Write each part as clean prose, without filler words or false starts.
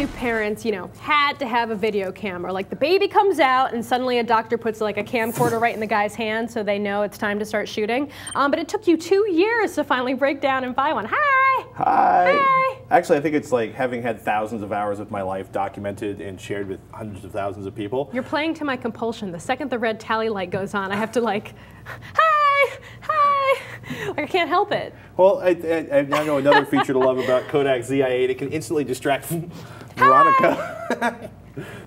you parents, you know, had to have a video camera. Like the baby comes out and suddenly a doctor puts like a camcorder right in the guy's hand so they know it's time to start shooting. But it took you 2 years to finally break down and buy one. Hi! Hi! Hi! Actually, I think it's like having had thousands of hours of my life documented and shared with hundreds of thousands of people. You're playing to my compulsion. The second the red tally light goes on, I have to like, hi! Hi! Like I can't help it. Well, I now know another feature to love about Kodak Zi8. It can instantly distract Veronica.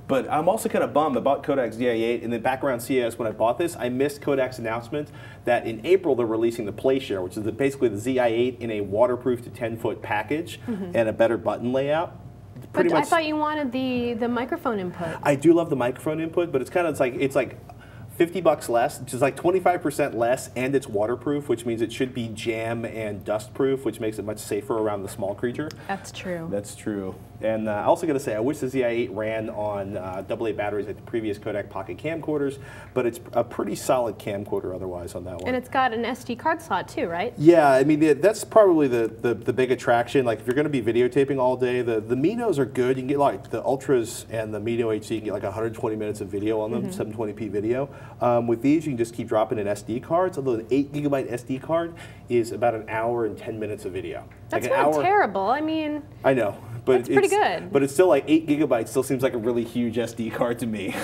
But I'm also kind of bummed about Kodak Zi8. In the background CES when I bought this, I missed Kodak's announcement that in April they're releasing the Playshare, which is basically the Zi8 in a waterproof to 10-foot package and a better button layout. But I thought you wanted the microphone input. I do love the microphone input, but it's like $50 less, which is like 25% less, and it's waterproof, which means it should be jam and dust proof, which makes it much safer around the small creature. That's true. That's true. And I also got to say, I wish the Zi8 ran on AA batteries like the previous Kodak Pocket camcorders, but it's a pretty solid camcorder otherwise on that one. And it's got an SD card slot too, right? Yeah, I mean, that's probably the big attraction. Like if you're going to be videotaping all day, the Minos are good. You can get like the Ultras and the Mino HD, you can get like 120 minutes of video on them, 720p video. With these, you can just keep dropping in SD cards, although an 8GB SD card is about an hour and 10 minutes of video. That's like not terrible. I mean, I know. But it's pretty good. But it's still like 8GB still seems like a really huge SD card to me.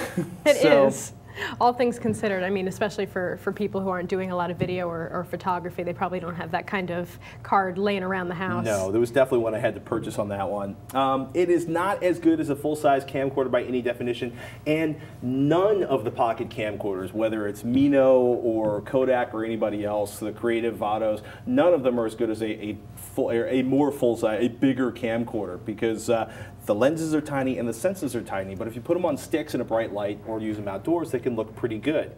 It is. All things considered, I mean, especially for people who aren't doing a lot of video or photography, they probably don't have that kind of card laying around the house. No, there was definitely one I had to purchase on that one. It is not as good as a full-size camcorder by any definition, and none of the pocket camcorders, whether it's Mino or Kodak or anybody else, the Creative Vados, none of them are as good as a more full-size, a bigger camcorder, because the lenses are tiny and the sensors are tiny, but if you put them on sticks in a bright light or use them outdoors, they can look pretty good.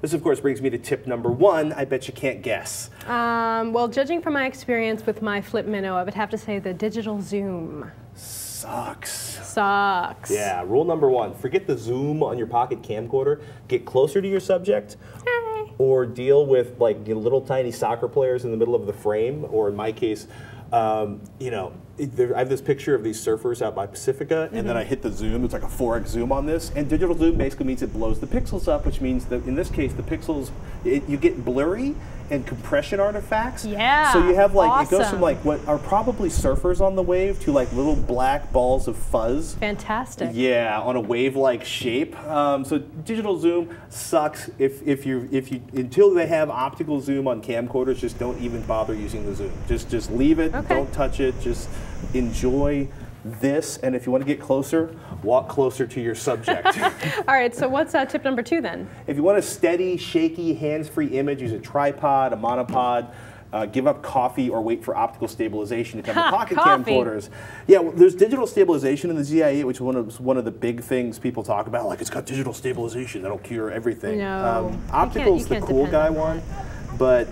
This, of course, brings me to tip number 1. I bet you can't guess. Well, judging from my experience with my Flip Mino, I would have to say the digital zoom. Sucks. Sucks. Yeah, rule number 1, forget the zoom on your pocket camcorder. Get closer to your subject. Hi. Or deal with like little tiny soccer players in the middle of the frame, or in my case, you know, I have this picture of these surfers out by Pacifica, and then I hit the zoom. It's like a 4x zoom on this, and digital zoom basically means it blows the pixels up, which means that in this case the pixels, you get blurry and compression artifacts. Yeah. So you have like awesome. It goes from like what are probably surfers on the wave to like little black balls of fuzz. Fantastic. Yeah, on a wave-like shape. So digital zoom sucks. If you until they have optical zoom on camcorders, just don't even bother using the zoom. Just leave it. Okay. Don't touch it. Just enjoy this, and if you want to get closer, walk closer to your subject. All right, so what's tip number 2 then? If you want a steady, shaky, hands-free image, use a tripod, a monopod. Give up coffee or wait for optical stabilization to come to pocket camcorders. Yeah, well, there's digital stabilization in the Zi8, which is one of the big things people talk about. Like, it's got digital stabilization, that'll cure everything. No, optical's the cool guy one, but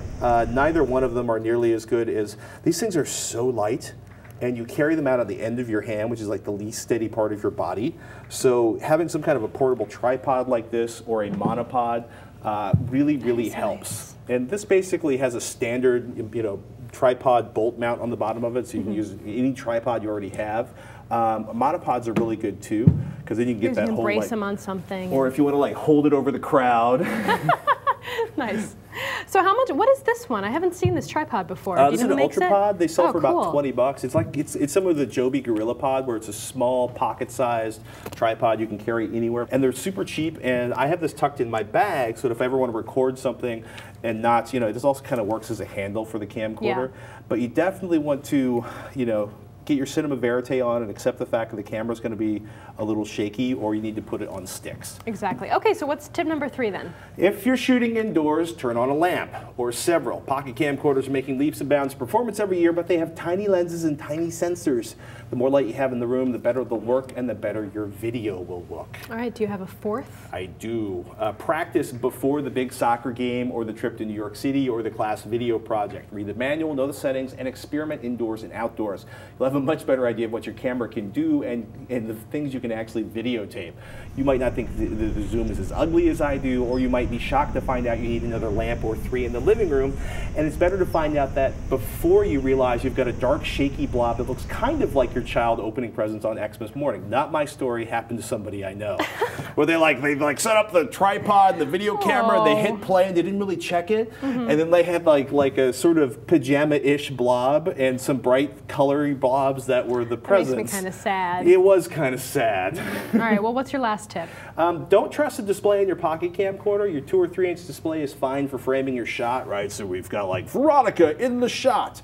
neither one of them are nearly as good as, these things are so light, and you carry them out at the end of your hand, which is like the least steady part of your body. So having some kind of a portable tripod like this or a monopod really helps. Nice. And this basically has a standard, you know, tripod bolt mount on the bottom of it, so you can use any tripod you already have. Monopods are really good too, because then you can get that whole, brace like, them on something. or if you want to like hold it over the crowd. Nice. So how much? What is this one? I haven't seen this tripod before. This is an Ultra Pod. They sell for about $20. It's like it's similar to the Joby Gorilla Pod, where it's a small pocket-sized tripod you can carry anywhere, and they're super cheap. And I have this tucked in my bag, so that if I ever want to record something and not, you know, this also kind of works as a handle for the camcorder. Yeah. But you definitely want to, you know, get your cinema verite on and accept the fact that the camera's going to be a little shaky, or you need to put it on sticks. Exactly. Okay, so what's tip number 3 then? If you're shooting indoors, turn on a lamp or several. Pocket camcorders are making leaps and bounds in performance every year, but they have tiny lenses and tiny sensors. The more light you have in the room, the better they'll work and the better your video will look. All right, do you have a 4th? I do. Practice before the big soccer game or the trip to New York City or the class video project. Read the manual, know the settings, and experiment indoors and outdoors. You'll have have a much better idea of what your camera can do and the things you can actually videotape. You might not think the zoom is as ugly as I do, or you might be shocked to find out you need another lamp or 3 in the living room, and it's better to find out that before you realize you've got a dark, shaky blob that looks kind of like your child opening presents on Xmas morning. Not my story, happened to somebody I know. Where they set up the tripod and the video camera, and they hit play, and they didn't really check it, and then they had like a sort of pajama-ish blob and some bright, colory blobs that were the presents. That makes me kind of sad. It was kind of sad. All right, well, what's your last tip? Don't trust the display in your pocket camcorder. Your 2 or 3 inch display is fine for framing your shot, right? So we've got like Veronica in the shot.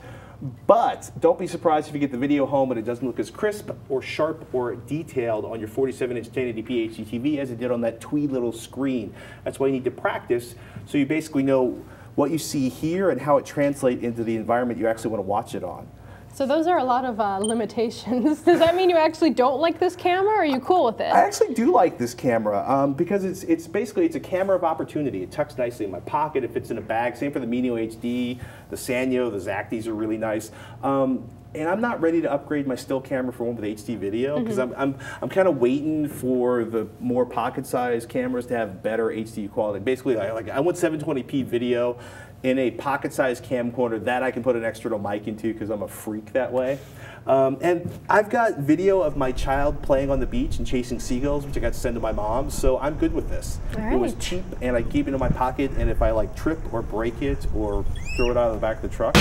But don't be surprised if you get the video home and it doesn't look as crisp or sharp or detailed on your 47-inch 1080p HD TV as it did on that twee little screen. That's why you need to practice, so you basically know what you see here and how it translates into the environment you actually want to watch it on. So those are a lot of limitations. Does that mean you actually don't like this camera, or are you cool with it? I actually do like this camera because it's basically a camera of opportunity. It tucks nicely in my pocket. It fits in a bag. Same for the Mino HD, the Sanyo, the Zi8s are really nice. And I'm not ready to upgrade my still camera for one with HD video because I'm kind of waiting for the more pocket-sized cameras to have better HD quality. Basically, I want 720p video in a pocket-sized camcorder that I can put an external mic into because I'm a freak that way. And I've got video of my child playing on the beach and chasing seagulls, which I got to send to my mom, so I'm good with this. Right. It was cheap, and I keep it in my pocket, and if I like trip or break it or throw it out of the back of the truck,